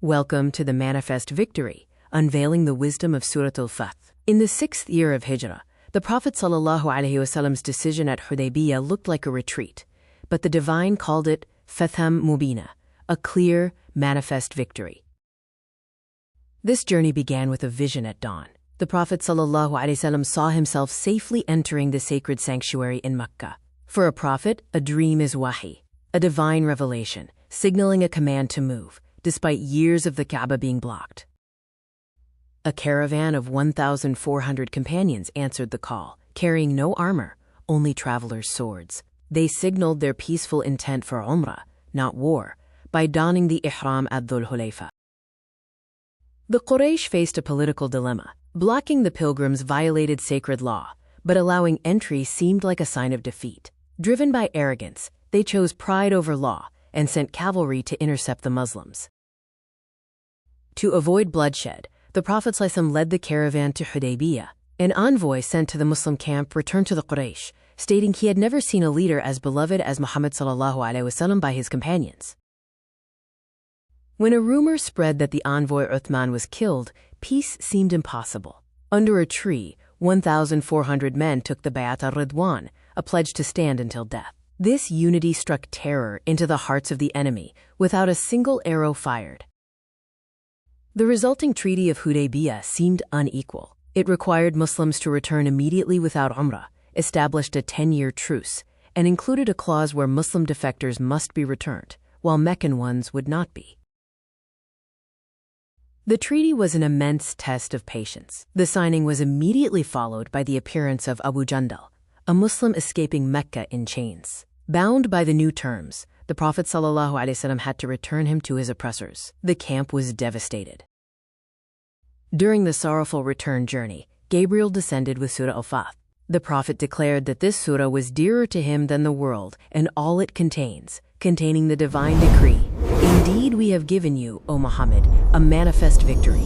Welcome to the Manifest Victory, unveiling the wisdom of Surah Fath. In the 6th year of Hijrah, the Prophet ﷺ's decision at Hudaybiyah looked like a retreat, but the Divine called it Fatham Mubina, a clear, manifest victory. This journey began with a vision at dawn. The Prophet ﷺ saw himself safely entering the sacred sanctuary in Mecca. For a prophet, a dream is wahi, a divine revelation, signaling a command to move, despite years of the Kaaba being blocked. A caravan of 1,400 companions answered the call, carrying no armor, only travelers' swords. They signaled their peaceful intent for Umrah, not war, by donning the Ihram at Dhul Hulayfa. The Quraysh faced a political dilemma. Blocking the pilgrims violated sacred law, but allowing entry seemed like a sign of defeat. Driven by arrogance, they chose pride over law and sent cavalry to intercept the Muslims. To avoid bloodshed, the Prophet ﷺ led the caravan to Hudaybiyah. An envoy sent to the Muslim camp returned to the Quraysh, stating he had never seen a leader as beloved as Muhammad ﷺ by his companions. When a rumor spread that the envoy Uthman was killed, peace seemed impossible. Under a tree, 1,400 men took the Bayat al-Ridwan, a pledge to stand until death. This unity struck terror into the hearts of the enemy, without a single arrow fired. The resulting Treaty of Hudaybiyah seemed unequal. It required Muslims to return immediately without Umrah, established a 10-year truce, and included a clause where Muslim defectors must be returned, while Meccan ones would not be. The treaty was an immense test of patience. The signing was immediately followed by the appearance of Abu Jandal, a Muslim escaping Mecca in chains. Bound by the new terms, the Prophet ﷺ had to return him to his oppressors. The camp was devastated. During the sorrowful return journey, Gabriel descended with Surah al-Fath. The Prophet declared that this surah was dearer to him than the world and all it contains, containing the divine decree. Indeed, we have given you, O Muhammad, a manifest victory.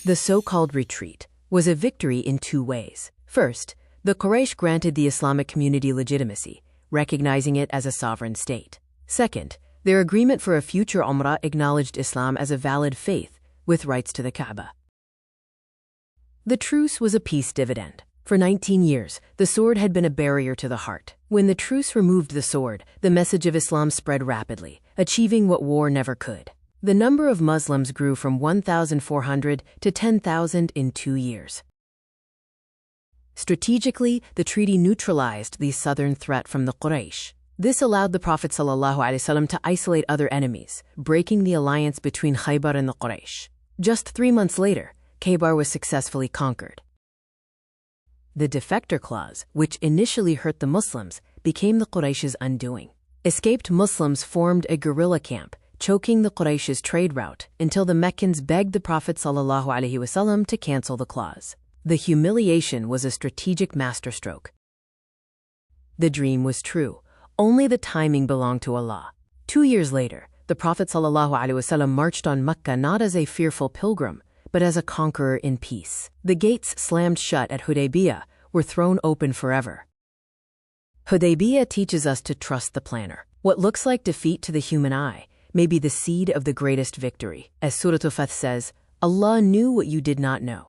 The so-called retreat was a victory in two ways. First, the Quraysh granted the Islamic community legitimacy, recognizing it as a sovereign state. Second, their agreement for a future Umrah acknowledged Islam as a valid faith, with rights to the Kaaba. The truce was a peace dividend. For 19 years, the sword had been a barrier to the heart. When the truce removed the sword, the message of Islam spread rapidly, achieving what war never could. The number of Muslims grew from 1,400 to 10,000 in 2 years. Strategically, the treaty neutralized the southern threat from the Quraysh. This allowed the Prophet ﷺ to isolate other enemies, breaking the alliance between Khaybar and the Quraysh. Just 3 months later, Khaybar was successfully conquered. The defector clause, which initially hurt the Muslims, became the Quraysh's undoing. Escaped Muslims formed a guerrilla camp, choking the Quraysh's trade route until the Meccans begged the Prophet ﷺ to cancel the clause. The humiliation was a strategic masterstroke. The dream was true. Only the timing belonged to Allah. 2 years later, the Prophet ﷺ marched on Mecca not as a fearful pilgrim, but as a conqueror in peace. The gates slammed shut at Hudaybiyah were thrown open forever. Hudaybiyah teaches us to trust the planner. What looks like defeat to the human eye may be the seed of the greatest victory. As Surah Fath says, Allah knew what you did not know.